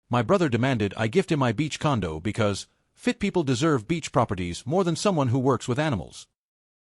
My brother demanded I gift him my beach condo because fit people deserve beach properties more than someone who works with animals.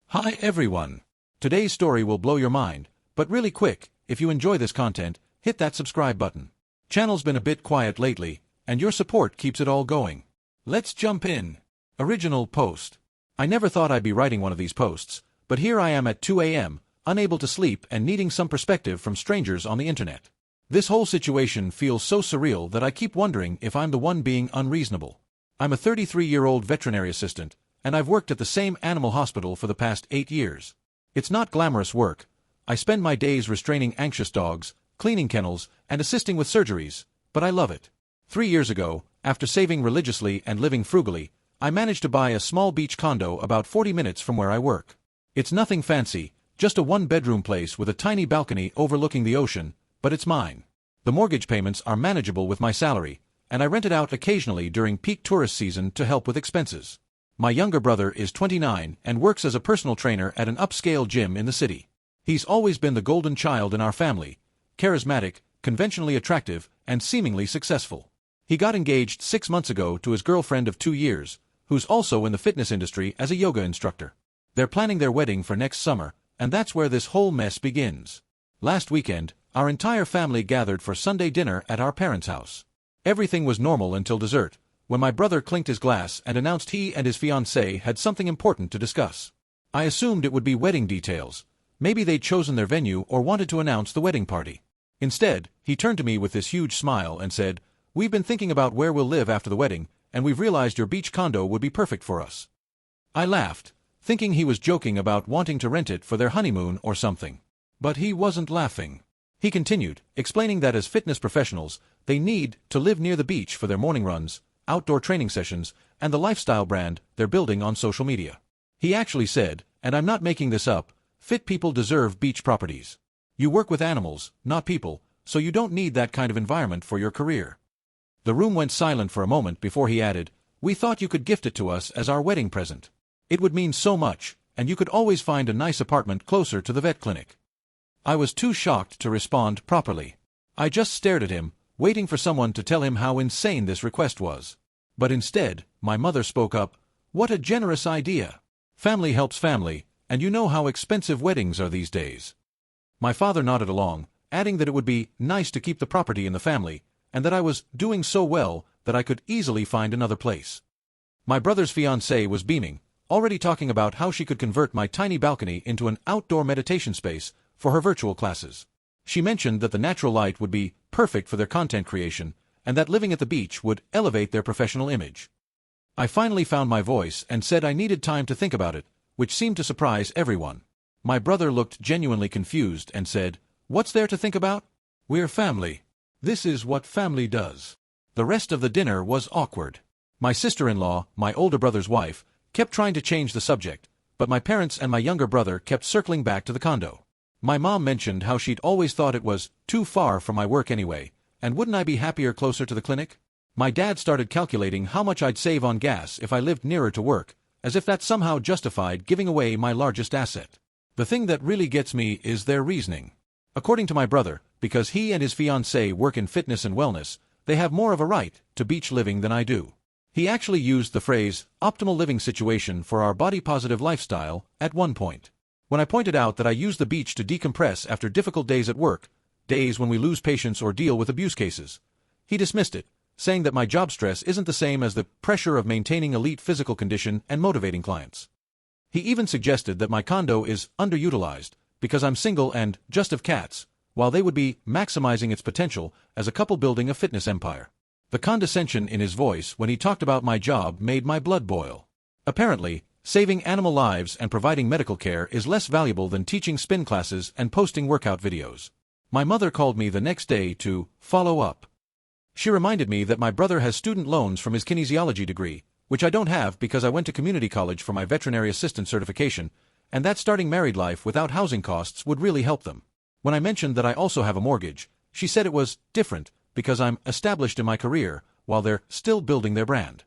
Hi everyone. Today's story will blow your mind, but really quick, if you enjoy this content, hit that subscribe button. Channel's been a bit quiet lately, and your support keeps it all going. Let's jump in. Original post. I never thought I'd be writing one of these posts, but here I am at 2 a.m., unable to sleep and needing some perspective from strangers on the internet. This whole situation feels so surreal that I keep wondering if I'm the one being unreasonable. I'm a 33-year-old veterinary assistant, and I've worked at the same animal hospital for the past 8 years. It's not glamorous work. I spend my days restraining anxious dogs, cleaning kennels, and assisting with surgeries, but I love it. 3 years ago, after saving religiously and living frugally, I managed to buy a small beach condo about 40 minutes from where I work. It's nothing fancy, just a one-bedroom place with a tiny balcony overlooking the ocean, but it's mine. The mortgage payments are manageable with my salary, and I rent it out occasionally during peak tourist season to help with expenses. My younger brother is 29 and works as a personal trainer at an upscale gym in the city. He's always been the golden child in our family, charismatic, conventionally attractive, and seemingly successful. He got engaged 6 months ago to his girlfriend of 2 years, who's also in the fitness industry as a yoga instructor. They're planning their wedding for next summer, and that's where this whole mess begins. Last weekend, our entire family gathered for Sunday dinner at our parents' house. Everything was normal until dessert, when my brother clinked his glass and announced he and his fiancée had something important to discuss. I assumed it would be wedding details. Maybe they'd chosen their venue or wanted to announce the wedding party. Instead, he turned to me with this huge smile and said, "We've been thinking about where we'll live after the wedding, and we've realized your beach condo would be perfect for us." I laughed, thinking he was joking about wanting to rent it for their honeymoon or something. But he wasn't laughing. He continued, explaining that as fitness professionals, they need to live near the beach for their morning runs, outdoor training sessions, and the lifestyle brand they're building on social media. He actually said, and I'm not making this up, fit people deserve beach properties. You work with animals, not people, so you don't need that kind of environment for your career. The room went silent for a moment before he added, "We thought you could gift it to us as our wedding present. It would mean so much, and you could always find a nice apartment closer to the vet clinic." I was too shocked to respond properly. I just stared at him, waiting for someone to tell him how insane this request was. But instead, my mother spoke up. "What a generous idea. Family helps family, and you know how expensive weddings are these days." My father nodded along, adding that it would be nice to keep the property in the family, and that I was doing so well that I could easily find another place. My brother's fiancée was beaming, already talking about how she could convert my tiny balcony into an outdoor meditation space for her virtual classes. She mentioned that the natural light would be perfect for their content creation, and that living at the beach would elevate their professional image. I finally found my voice and said I needed time to think about it, which seemed to surprise everyone. My brother looked genuinely confused and said, "What's there to think about? We're family. This is what family does." The rest of the dinner was awkward. My sister-in-law, my older brother's wife, kept trying to change the subject, but my parents and my younger brother kept circling back to the condo. My mom mentioned how she'd always thought it was too far from my work anyway, and wouldn't I be happier closer to the clinic? My dad started calculating how much I'd save on gas if I lived nearer to work, as if that somehow justified giving away my largest asset. The thing that really gets me is their reasoning. According to my brother, because he and his fiancée work in fitness and wellness, they have more of a right to beach living than I do. He actually used the phrase, optimal living situation for our body-positive lifestyle, at one point. When I pointed out that I use the beach to decompress after difficult days at work, days when we lose patients or deal with abuse cases, he dismissed it, saying that my job stress isn't the same as the pressure of maintaining elite physical condition and motivating clients. He even suggested that my condo is underutilized, because I'm single and just have cats, while they would be maximizing its potential as a couple building a fitness empire. The condescension in his voice when he talked about my job made my blood boil. Apparently, saving animal lives and providing medical care is less valuable than teaching spin classes and posting workout videos. My mother called me the next day to follow up. She reminded me that my brother has student loans from his kinesiology degree, which I don't have because I went to community college for my veterinary assistant certification, and that starting married life without housing costs would really help them. When I mentioned that I also have a mortgage, she said it was different because I'm established in my career while they're still building their brand.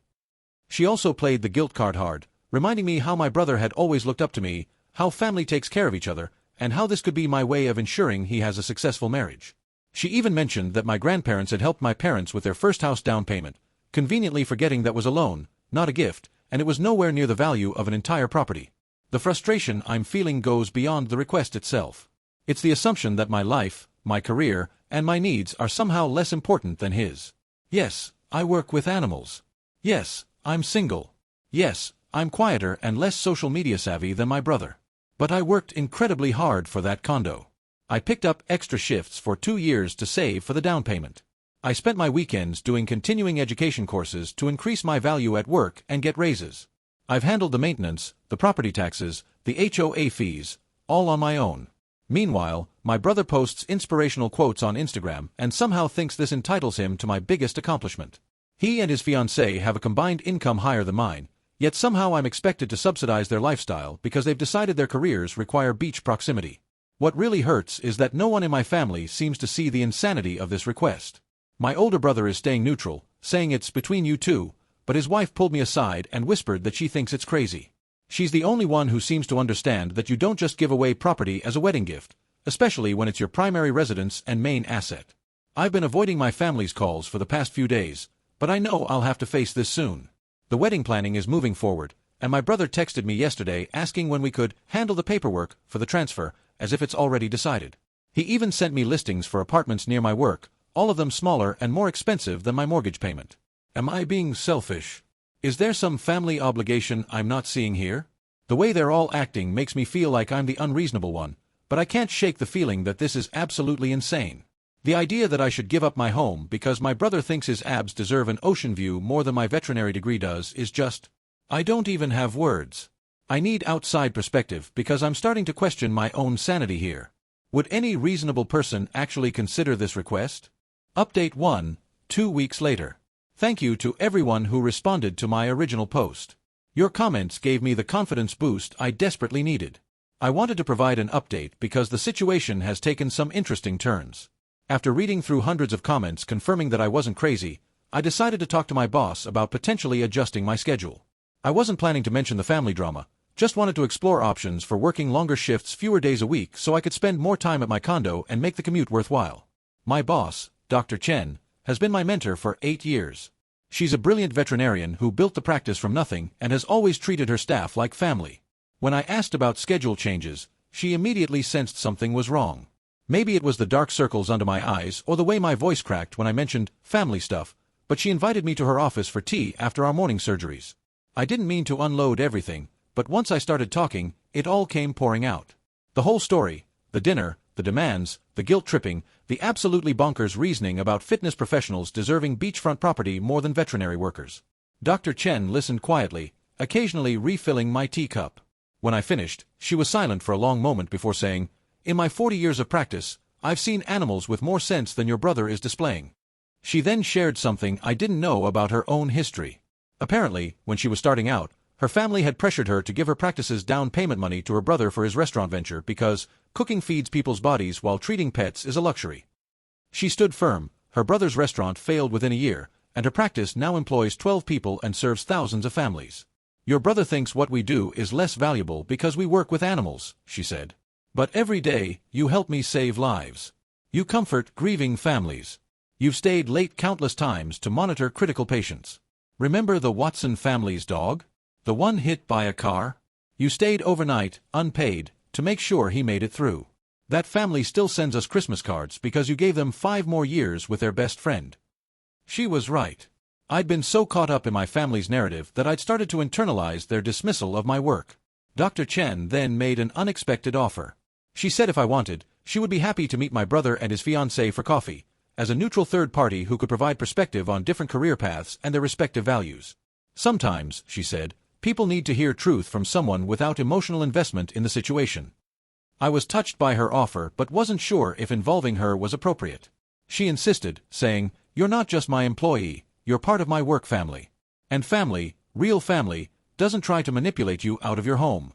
She also played the guilt card hard, reminding me how my brother had always looked up to me, how family takes care of each other, and how this could be my way of ensuring he has a successful marriage. She even mentioned that my grandparents had helped my parents with their first house down payment, conveniently forgetting that was a loan, not a gift, and it was nowhere near the value of an entire property. The frustration I'm feeling goes beyond the request itself. It's the assumption that my life, my career, and my needs are somehow less important than his. Yes, I work with animals. Yes, I'm single. Yes, I'm quieter and less social media savvy than my brother. But I worked incredibly hard for that condo. I picked up extra shifts for 2 years to save for the down payment. I spent my weekends doing continuing education courses to increase my value at work and get raises. I've handled the maintenance, the property taxes, the HOA fees, all on my own. Meanwhile, my brother posts inspirational quotes on Instagram and somehow thinks this entitles him to my biggest accomplishment. He and his fiancée have a combined income higher than mine, yet somehow I'm expected to subsidize their lifestyle because they've decided their careers require beach proximity. What really hurts is that no one in my family seems to see the insanity of this request. My older brother is staying neutral, saying it's between you two, but his wife pulled me aside and whispered that she thinks it's crazy. She's the only one who seems to understand that you don't just give away property as a wedding gift, especially when it's your primary residence and main asset. I've been avoiding my family's calls for the past few days, but I know I'll have to face this soon. The wedding planning is moving forward, and my brother texted me yesterday asking when we could handle the paperwork for the transfer, as if it's already decided. He even sent me listings for apartments near my work, all of them smaller and more expensive than my mortgage payment. Am I being selfish? Is there some family obligation I'm not seeing here? The way they're all acting makes me feel like I'm the unreasonable one, but I can't shake the feeling that this is absolutely insane. The idea that I should give up my home because my brother thinks his abs deserve an ocean view more than my veterinary degree does is just... I don't even have words. I need outside perspective because I'm starting to question my own sanity here. Would any reasonable person actually consider this request? Update 1, 2 weeks later. Thank you to everyone who responded to my original post. Your comments gave me the confidence boost I desperately needed. I wanted to provide an update because the situation has taken some interesting turns. After reading through hundreds of comments confirming that I wasn't crazy, I decided to talk to my boss about potentially adjusting my schedule. I wasn't planning to mention the family drama, just wanted to explore options for working longer shifts fewer days a week so I could spend more time at my condo and make the commute worthwhile. My boss, Dr. Chen, has been my mentor for 8 years. She's a brilliant veterinarian who built the practice from nothing and has always treated her staff like family. When I asked about schedule changes, she immediately sensed something was wrong. Maybe it was the dark circles under my eyes or the way my voice cracked when I mentioned family stuff, but she invited me to her office for tea after our morning surgeries. I didn't mean to unload everything, but once I started talking, it all came pouring out. The whole story, the dinner, the demands, the guilt-tripping, the absolutely bonkers reasoning about fitness professionals deserving beachfront property more than veterinary workers. Dr. Chen listened quietly, occasionally refilling my teacup. When I finished, she was silent for a long moment before saying, "In my 40 years of practice, I've seen animals with more sense than your brother is displaying." She then shared something I didn't know about her own history. Apparently, when she was starting out, her family had pressured her to give her practice's down payment money to her brother for his restaurant venture because cooking feeds people's bodies while treating pets is a luxury. She stood firm, her brother's restaurant failed within a year, and her practice now employs 12 people and serves thousands of families. "Your brother thinks what we do is less valuable because we work with animals," she said. "But every day, you help me save lives. You comfort grieving families. You've stayed late countless times to monitor critical patients. Remember the Watson family's dog? The one hit by a car? You stayed overnight, unpaid, to make sure he made it through. That family still sends us Christmas cards because you gave them 5 more years with their best friend." She was right. I'd been so caught up in my family's narrative that I'd started to internalize their dismissal of my work. Dr. Chen then made an unexpected offer. She said if I wanted, she would be happy to meet my brother and his fiancée for coffee, as a neutral third party who could provide perspective on different career paths and their respective values. "Sometimes," she said, "people need to hear truth from someone without emotional investment in the situation." I was touched by her offer but wasn't sure if involving her was appropriate. She insisted, saying, "You're not just my employee, you're part of my work family. And family, real family, doesn't try to manipulate you out of your home."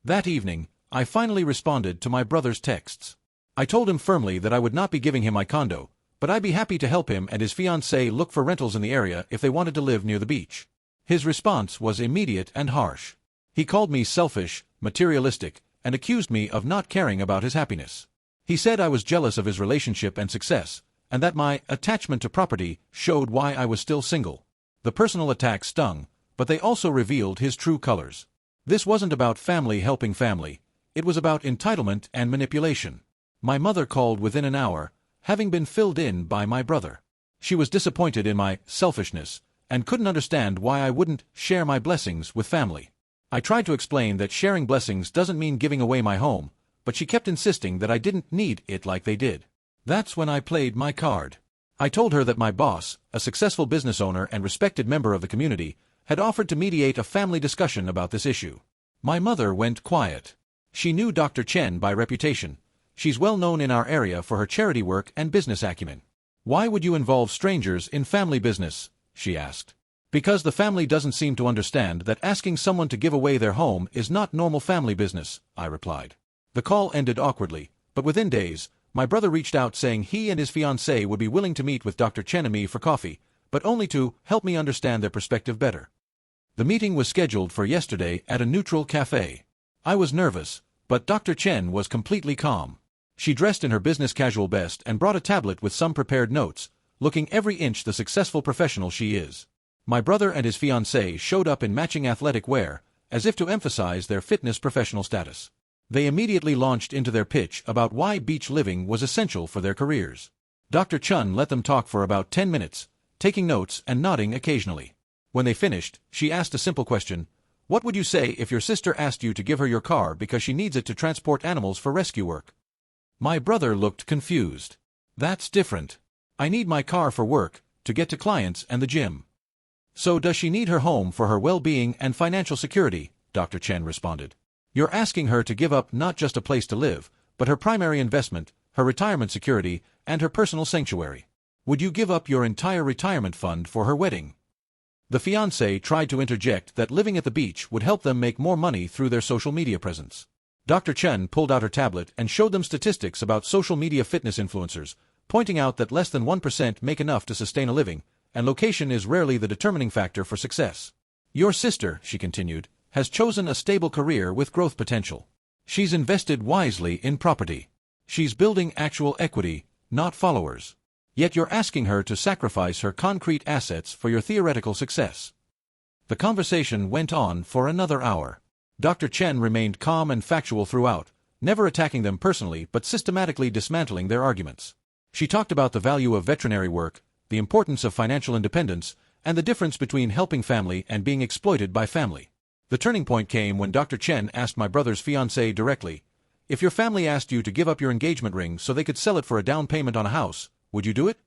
That evening, I finally responded to my brother's texts. I told him firmly that I would not be giving him my condo, but I'd be happy to help him and his fiancée look for rentals in the area if they wanted to live near the beach. His response was immediate and harsh. He called me selfish, materialistic, and accused me of not caring about his happiness. He said I was jealous of his relationship and success, and that my attachment to property showed why I was still single. The personal attack stung, but they also revealed his true colors. This wasn't about family helping family, it was about entitlement and manipulation. My mother called within an hour, having been filled in by my brother. She was disappointed in my selfishness, and couldn't understand why I wouldn't share my blessings with family. I tried to explain that sharing blessings doesn't mean giving away my home, but she kept insisting that I didn't need it like they did. That's when I played my card. I told her that my boss, a successful business owner and respected member of the community, had offered to mediate a family discussion about this issue. My mother went quiet. She knew Dr. Chen by reputation. She's well known in our area for her charity work and business acumen. Why would you involve strangers in family business? She asked. Because the family doesn't seem to understand that asking someone to give away their home is not normal family business, I replied. The call ended awkwardly, but within days, my brother reached out saying he and his fiancée would be willing to meet with Dr. Chen and me for coffee, but only to help me understand their perspective better. The meeting was scheduled for yesterday at a neutral cafe. I was nervous, but Dr. Chen was completely calm. She dressed in her business casual best and brought a tablet with some prepared notes, looking every inch the successful professional she is. My brother and his fiancée showed up in matching athletic wear, as if to emphasize their fitness professional status. They immediately launched into their pitch about why beach living was essential for their careers. Dr. Chen let them talk for about 10 minutes, taking notes and nodding occasionally. When they finished, she asked a simple question: what would you say if your sister asked you to give her your car because she needs it to transport animals for rescue work? My brother looked confused. That's different. I need my car for work, to get to clients and the gym. So does she need her home for her well-being and financial security? Dr. Chen responded. You're asking her to give up not just a place to live, but her primary investment, her retirement security, and her personal sanctuary. Would you give up your entire retirement fund for her wedding? The fiancé tried to interject that living at the beach would help them make more money through their social media presence. Dr. Chen pulled out her tablet and showed them statistics about social media fitness influencers, pointing out that less than 1% make enough to sustain a living, and location is rarely the determining factor for success. Your sister, she continued, has chosen a stable career with growth potential. She's invested wisely in property. She's building actual equity, not followers. Yet you're asking her to sacrifice her concrete assets for your theoretical success. The conversation went on for another hour. Dr. Chen remained calm and factual throughout, never attacking them personally but systematically dismantling their arguments. She talked about the value of veterinary work, the importance of financial independence, and the difference between helping family and being exploited by family. The turning point came when Dr. Chen asked my brother's fiancée directly, if your family asked you to give up your engagement ring so they could sell it for a down payment on a house, would you do it?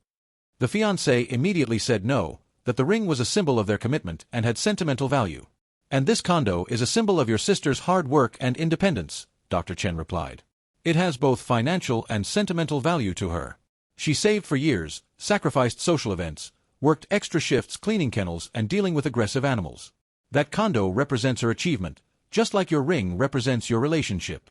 The fiancé immediately said no, that the ring was a symbol of their commitment and had sentimental value. And this condo is a symbol of your sister's hard work and independence, Dr. Chen replied. It has both financial and sentimental value to her. She saved for years, sacrificed social events, worked extra shifts cleaning kennels and dealing with aggressive animals. That condo represents her achievement, just like your ring represents your relationship.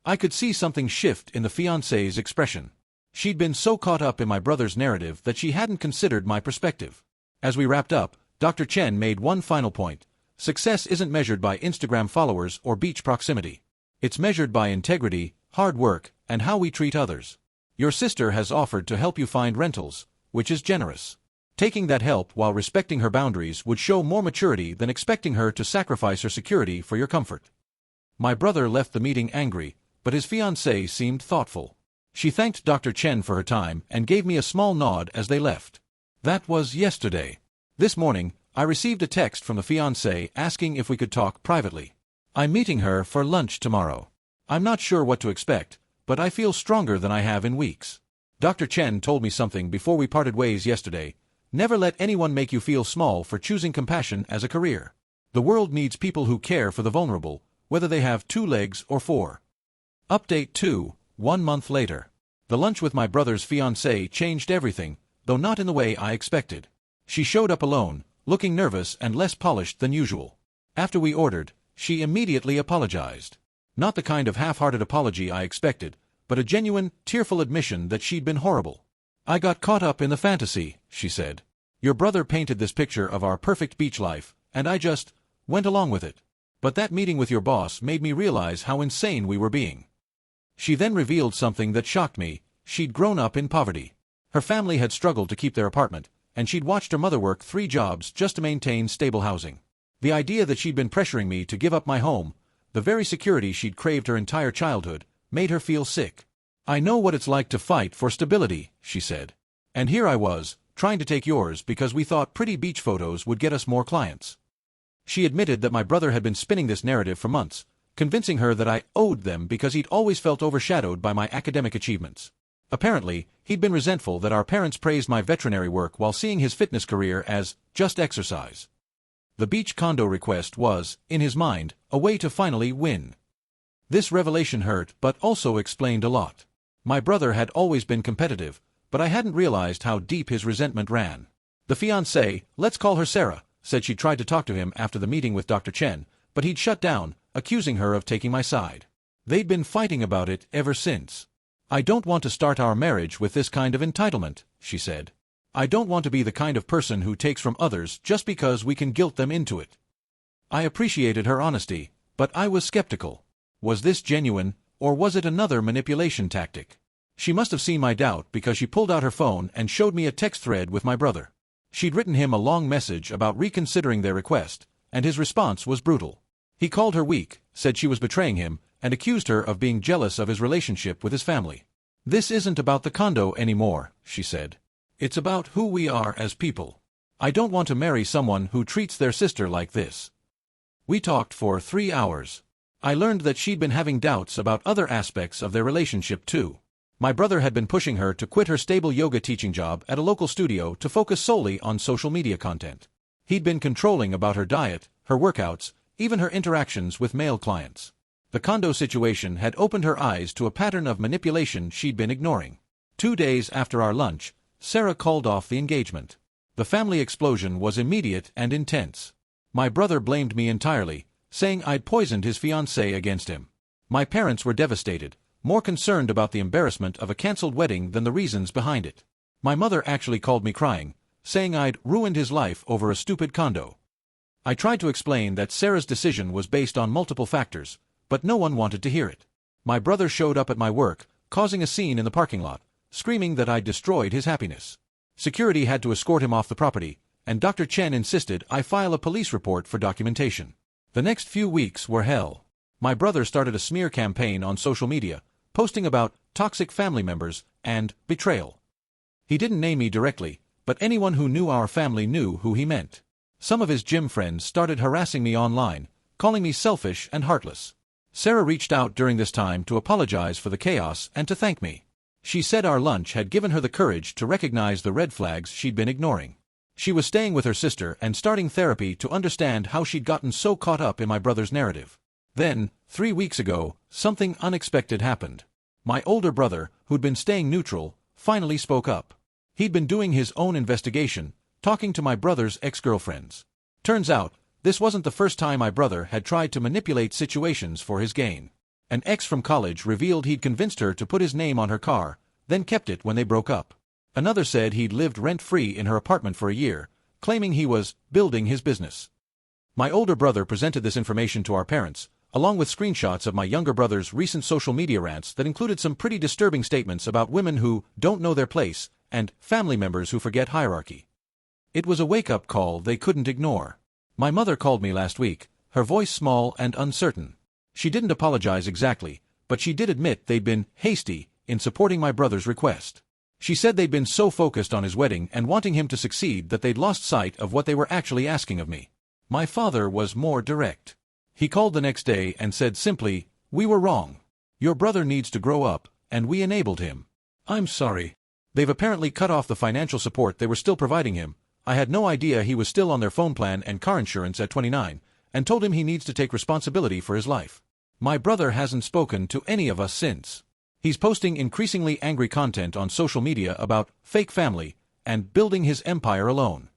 I could see something shift in the fiancé's expression. She'd been so caught up in my brother's narrative that she hadn't considered my perspective. As we wrapped up, Dr. Chen made one final point. Success isn't measured by Instagram followers or beach proximity. It's measured by integrity, hard work, and how we treat others. Your sister has offered to help you find rentals, which is generous. Taking that help while respecting her boundaries would show more maturity than expecting her to sacrifice her security for your comfort. My brother left the meeting angry, but his fiancée seemed thoughtful. She thanked Dr. Chen for her time and gave me a small nod as they left. That was yesterday. This morning, I received a text from the fiancée asking if we could talk privately. I'm meeting her for lunch tomorrow. I'm not sure what to expect, but I feel stronger than I have in weeks. Dr. Chen told me something before we parted ways yesterday. Never let anyone make you feel small for choosing compassion as a career. The world needs people who care for the vulnerable, whether they have 2 legs or 4. Update 2, 1 month later. The lunch with my brother's fiancée changed everything, though not in the way I expected. She showed up alone, looking nervous and less polished than usual. After we ordered, she immediately apologized. Not the kind of half-hearted apology I expected, but a genuine, tearful admission that she'd been horrible. I got caught up in the fantasy, she said. Your brother painted this picture of our perfect beach life, and I just went along with it. But that meeting with your boss made me realize how insane we were being. She then revealed something that shocked me. She'd grown up in poverty. Her family had struggled to keep their apartment, and she'd watched her mother work 3 jobs just to maintain stable housing. The idea that she'd been pressuring me to give up my home, the very security she'd craved her entire childhood, made her feel sick. "I know what it's like to fight for stability," she said. "And here I was, trying to take yours because we thought pretty beach photos would get us more clients." She admitted that my brother had been spinning this narrative for months, convincing her that I owed them because he'd always felt overshadowed by my academic achievements. Apparently, he'd been resentful that our parents praised my veterinary work while seeing his fitness career as just exercise. The beach condo request was, in his mind, a way to finally win. This revelation hurt but also explained a lot. My brother had always been competitive, but I hadn't realized how deep his resentment ran. The fiancée, let's call her Sarah, said she tried to talk to him after the meeting with Dr. Chen, but he'd shut down, accusing her of taking my side. They'd been fighting about it ever since. "I don't want to start our marriage with this kind of entitlement," she said. "I don't want to be the kind of person who takes from others just because we can guilt them into it." I appreciated her honesty, but I was skeptical. Was this genuine, or was it another manipulation tactic? She must have seen my doubt because she pulled out her phone and showed me a text thread with my brother. She'd written him a long message about reconsidering their request, and his response was brutal. He called her weak, said she was betraying him, and accused her of being jealous of his relationship with his family. "This isn't about the condo anymore," she said. "It's about who we are as people. I don't want to marry someone who treats their sister like this." We talked for 3 hours. I learned that she'd been having doubts about other aspects of their relationship too. My brother had been pushing her to quit her stable yoga teaching job at a local studio to focus solely on social media content. He'd been controlling about her diet, her workouts, even her interactions with male clients. The condo situation had opened her eyes to a pattern of manipulation she'd been ignoring. 2 days after our lunch, Sarah called off the engagement. The family explosion was immediate and intense. My brother blamed me entirely, saying I'd poisoned his fiancée against him. My parents were devastated, more concerned about the embarrassment of a cancelled wedding than the reasons behind it. My mother actually called me crying, saying I'd ruined his life over a stupid condo. I tried to explain that Sarah's decision was based on multiple factors, but no one wanted to hear it. My brother showed up at my work, causing a scene in the parking lot, screaming that I'd destroyed his happiness. Security had to escort him off the property, and Dr. Chen insisted I file a police report for documentation. The next few weeks were hell. My brother started a smear campaign on social media, posting about toxic family members and betrayal. He didn't name me directly, but anyone who knew our family knew who he meant. Some of his gym friends started harassing me online, calling me selfish and heartless. Sarah reached out during this time to apologize for the chaos and to thank me. She said our lunch had given her the courage to recognize the red flags she'd been ignoring. She was staying with her sister and starting therapy to understand how she'd gotten so caught up in my brother's narrative. Then, 3 weeks ago, something unexpected happened. My older brother, who'd been staying neutral, finally spoke up. He'd been doing his own investigation, talking to my brother's ex-girlfriends. Turns out, this wasn't the first time my brother had tried to manipulate situations for his gain. An ex from college revealed he'd convinced her to put his name on her car, then kept it when they broke up. Another said he'd lived rent-free in her apartment for a year, claiming he was building his business. My older brother presented this information to our parents, along with screenshots of my younger brother's recent social media rants that included some pretty disturbing statements about women who don't know their place and family members who forget hierarchy. It was a wake-up call they couldn't ignore. My mother called me last week, her voice small and uncertain. She didn't apologize exactly, but she did admit they'd been hasty in supporting my brother's request. She said they'd been so focused on his wedding and wanting him to succeed that they'd lost sight of what they were actually asking of me. My father was more direct. He called the next day and said simply, "We were wrong. Your brother needs to grow up, and we enabled him. I'm sorry." They've apparently cut off the financial support they were still providing him. I had no idea he was still on their phone plan and car insurance at 29, and told him he needs to take responsibility for his life. My brother hasn't spoken to any of us since. He's posting increasingly angry content on social media about fake family and building his empire alone.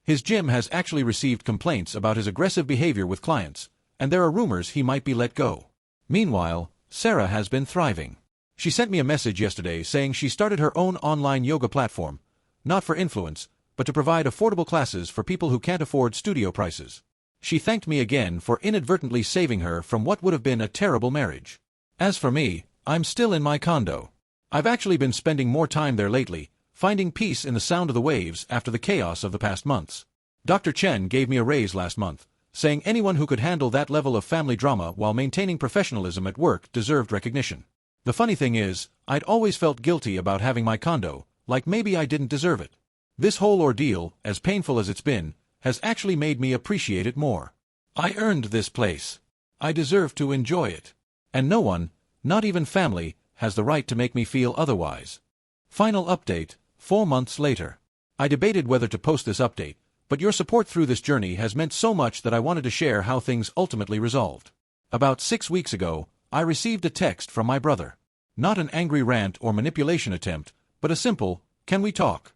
His gym has actually received complaints about his aggressive behavior with clients, and there are rumors he might be let go. Meanwhile, Sarah has been thriving. She sent me a message yesterday saying she started her own online yoga platform, not for influence, but to provide affordable classes for people who can't afford studio prices. She thanked me again for inadvertently saving her from what would have been a terrible marriage. As for me, I'm still in my condo. I've actually been spending more time there lately, finding peace in the sound of the waves after the chaos of the past months. Dr. Chen gave me a raise last month, saying anyone who could handle that level of family drama while maintaining professionalism at work deserved recognition. The funny thing is, I'd always felt guilty about having my condo, like maybe I didn't deserve it. This whole ordeal, as painful as it's been, has actually made me appreciate it more. I earned this place. I deserve to enjoy it. And no one, not even family, has the right to make me feel otherwise. Final update, 4 months later. I debated whether to post this update, but your support through this journey has meant so much that I wanted to share how things ultimately resolved. About 6 weeks ago, I received a text from my brother. Not an angry rant or manipulation attempt, but a simple, "Can we talk?"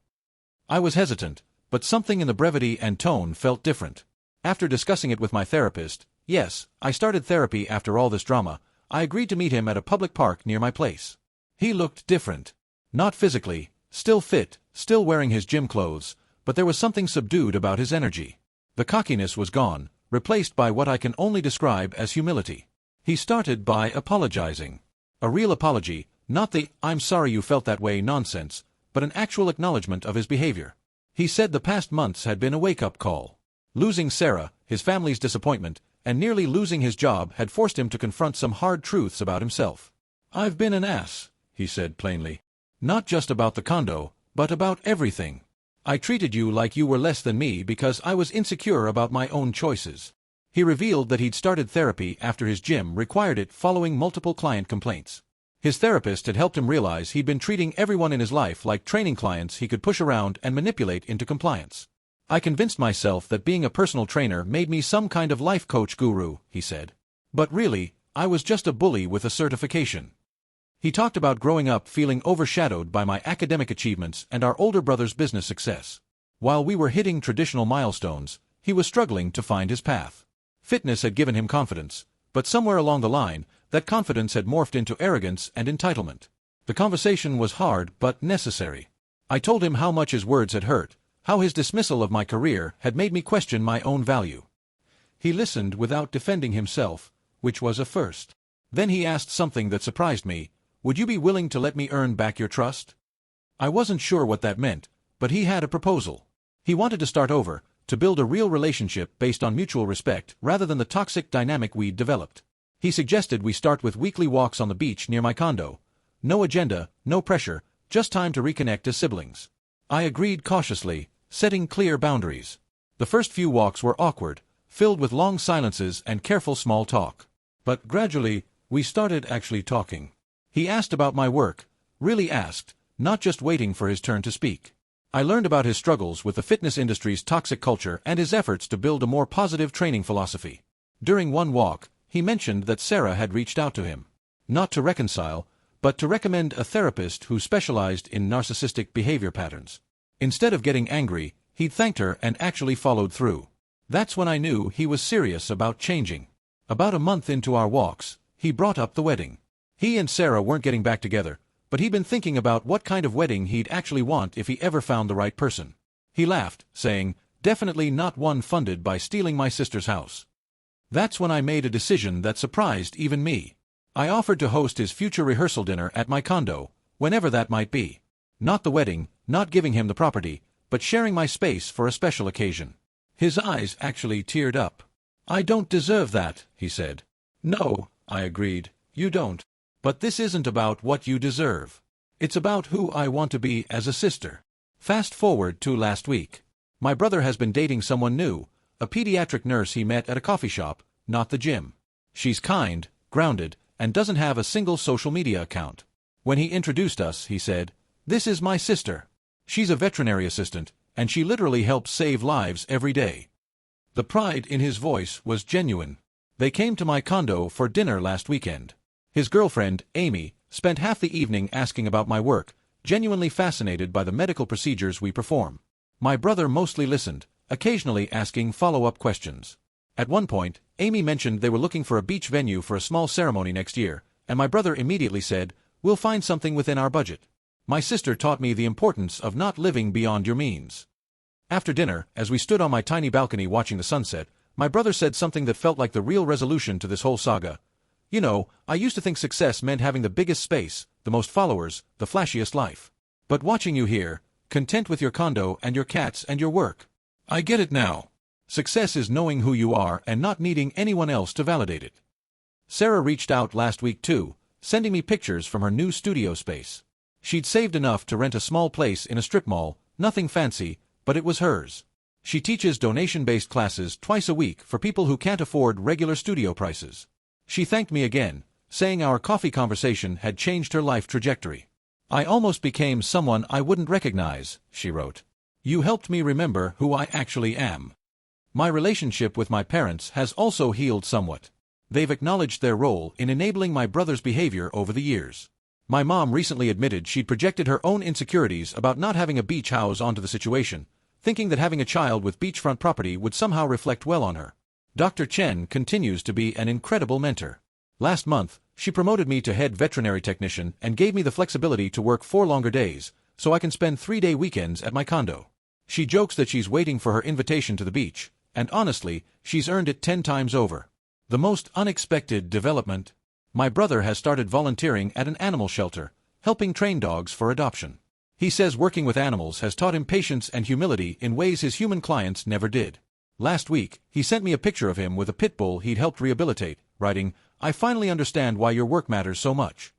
I was hesitant, but something in the brevity and tone felt different. After discussing it with my therapist, yes, I started therapy after all this drama, I agreed to meet him at a public park near my place. He looked different. Not physically, still fit, still wearing his gym clothes, but there was something subdued about his energy. The cockiness was gone, replaced by what I can only describe as humility. He started by apologizing. A real apology, not the "I'm sorry you felt that way" nonsense, but an actual acknowledgement of his behavior. He said the past months had been a wake-up call. Losing Sarah, his family's disappointment, and nearly losing his job had forced him to confront some hard truths about himself. "I've been an ass," he said plainly. "Not just about the condo, but about everything. I treated you like you were less than me because I was insecure about my own choices." He revealed that he'd started therapy after his gym required it following multiple client complaints. His therapist had helped him realize he'd been treating everyone in his life like training clients he could push around and manipulate into compliance. "I convinced myself that being a personal trainer made me some kind of life coach guru," he said. "But really, I was just a bully with a certification." He talked about growing up feeling overshadowed by my academic achievements and our older brother's business success. While we were hitting traditional milestones, he was struggling to find his path. Fitness had given him confidence, but somewhere along the line, that confidence had morphed into arrogance and entitlement. The conversation was hard but necessary. I told him how much his words had hurt, how his dismissal of my career had made me question my own value. He listened without defending himself, which was a first. Then he asked something that surprised me: "Would you be willing to let me earn back your trust?" I wasn't sure what that meant, but he had a proposal. He wanted to start over, to build a real relationship based on mutual respect rather than the toxic dynamic we'd developed. He suggested we start with weekly walks on the beach near my condo. No agenda, no pressure, just time to reconnect as siblings. I agreed cautiously, setting clear boundaries. The first few walks were awkward, filled with long silences and careful small talk. But gradually, we started actually talking. He asked about my work, really asked, not just waiting for his turn to speak. I learned about his struggles with the fitness industry's toxic culture and his efforts to build a more positive training philosophy. During one walk, he mentioned that Sarah had reached out to him. Not to reconcile, but to recommend a therapist who specialized in narcissistic behavior patterns. Instead of getting angry, he'd thanked her and actually followed through. That's when I knew he was serious about changing. About a month into our walks, he brought up the wedding. He and Sarah weren't getting back together, but he'd been thinking about what kind of wedding he'd actually want if he ever found the right person. He laughed, saying, "Definitely not one funded by stealing my sister's house." That's when I made a decision that surprised even me. I offered to host his future rehearsal dinner at my condo, whenever that might be. Not the wedding, not giving him the property, but sharing my space for a special occasion. His eyes actually teared up. "I don't deserve that," he said. "No," I agreed, "you don't. But this isn't about what you deserve. It's about who I want to be as a sister." Fast forward to last week. My brother has been dating someone new, a pediatric nurse he met at a coffee shop, not the gym. She's kind, grounded, and doesn't have a single social media account. When he introduced us, he said, "This is my sister. She's a veterinary assistant, and she literally helps save lives every day." The pride in his voice was genuine. They came to my condo for dinner last weekend. His girlfriend, Amy, spent half the evening asking about my work, genuinely fascinated by the medical procedures we perform. My brother mostly listened, occasionally asking follow-up questions. At one point, Amy mentioned they were looking for a beach venue for a small ceremony next year, and my brother immediately said, "We'll find something within our budget." My sister taught me the importance of not living beyond your means. After dinner, as we stood on my tiny balcony watching the sunset, my brother said something that felt like the real resolution to this whole saga. You know, I used to think success meant having the biggest space, the most followers, the flashiest life. But watching you here, content with your condo and your cats and your work, I get it now. Success is knowing who you are and not needing anyone else to validate it. Sarah reached out last week too, sending me pictures from her new studio space. She'd saved enough to rent a small place in a strip mall, nothing fancy, but it was hers. She teaches donation-based classes twice a week for people who can't afford regular studio prices. She thanked me again, saying our coffee conversation had changed her life trajectory. I almost became someone I wouldn't recognize, she wrote. You helped me remember who I actually am. My relationship with my parents has also healed somewhat. They've acknowledged their role in enabling my brother's behavior over the years. My mom recently admitted she'd projected her own insecurities about not having a beach house onto the situation, thinking that having a child with beachfront property would somehow reflect well on her. Dr. Chen continues to be an incredible mentor. Last month, she promoted me to head veterinary technician and gave me the flexibility to work 4 longer days, so I can spend 3-day weekends at my condo. She jokes that she's waiting for her invitation to the beach, and honestly, she's earned it 10 times over. The most unexpected development. My brother has started volunteering at an animal shelter, helping train dogs for adoption. He says working with animals has taught him patience and humility in ways his human clients never did. Last week, he sent me a picture of him with a pit bull he'd helped rehabilitate, writing, I finally understand why your work matters so much.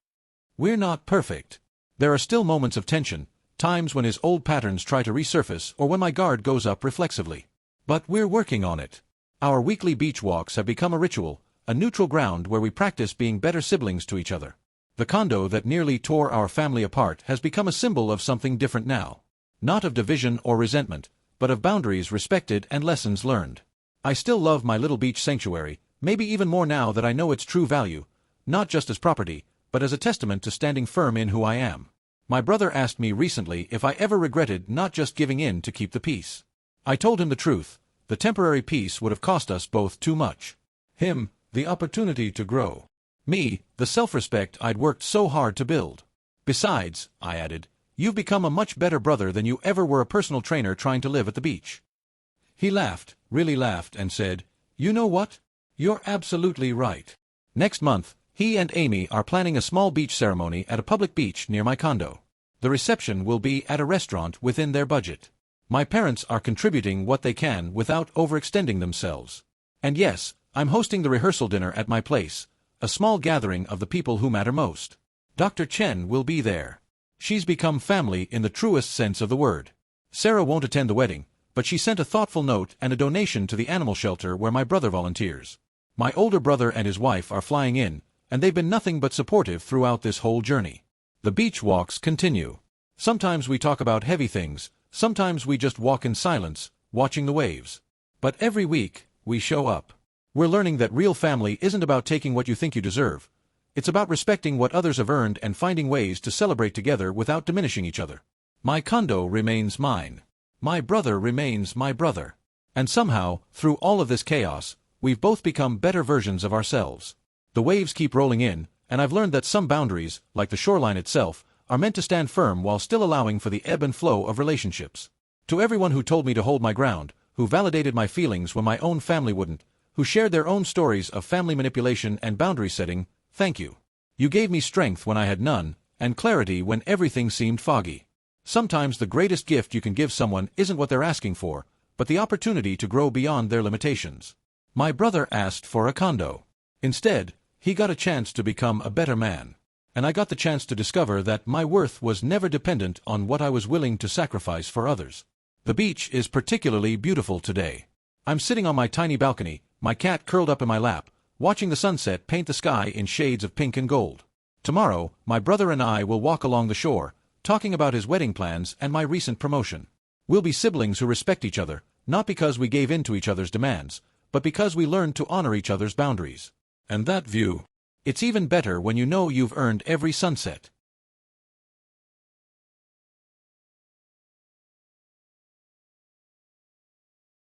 We're not perfect. There are still moments of tension, times when his old patterns try to resurface or when my guard goes up reflexively. But we're working on it. Our weekly beach walks have become a ritual, a neutral ground where we practice being better siblings to each other. The condo that nearly tore our family apart has become a symbol of something different now. Not of division or resentment, but of boundaries respected and lessons learned. I still love my little beach sanctuary, maybe even more now that I know its true value, not just as property, but as a testament to standing firm in who I am. My brother asked me recently if I ever regretted not just giving in to keep the peace. I told him the truth. The temporary peace would have cost us both too much. Him, the opportunity to grow. Me, the self-respect I'd worked so hard to build. Besides, I added, you've become a much better brother than you ever were a personal trainer trying to live at the beach. He laughed, really laughed, and said, you know what? You're absolutely right. Next month, he and Amy are planning a small beach ceremony at a public beach near my condo. The reception will be at a restaurant within their budget. My parents are contributing what they can without overextending themselves. And yes, I'm hosting the rehearsal dinner at my place, a small gathering of the people who matter most. Dr. Chen will be there. She's become family in the truest sense of the word. Sarah won't attend the wedding, but she sent a thoughtful note and a donation to the animal shelter where my brother volunteers. My older brother and his wife are flying in, and they've been nothing but supportive throughout this whole journey. The beach walks continue. Sometimes we talk about heavy things, sometimes we just walk in silence, watching the waves. But every week, we show up. We're learning that real family isn't about taking what you think you deserve. It's about respecting what others have earned and finding ways to celebrate together without diminishing each other. My condo remains mine. My brother remains my brother. And somehow, through all of this chaos, we've both become better versions of ourselves. The waves keep rolling in, and I've learned that some boundaries, like the shoreline itself, are meant to stand firm while still allowing for the ebb and flow of relationships. To everyone who told me to hold my ground, who validated my feelings when my own family wouldn't, who shared their own stories of family manipulation and boundary setting, thank you. You gave me strength when I had none, and clarity when everything seemed foggy. Sometimes the greatest gift you can give someone isn't what they're asking for, but the opportunity to grow beyond their limitations. My brother asked for a condo. Instead, he got a chance to become a better man. And I got the chance to discover that my worth was never dependent on what I was willing to sacrifice for others. The beach is particularly beautiful today. I'm sitting on my tiny balcony, my cat curled up in my lap, watching the sunset paint the sky in shades of pink and gold. Tomorrow, my brother and I will walk along the shore, talking about his wedding plans and my recent promotion. We'll be siblings who respect each other, not because we gave in to each other's demands, but because we learned to honor each other's boundaries. And that view. It's even better when you know you've earned every sunset.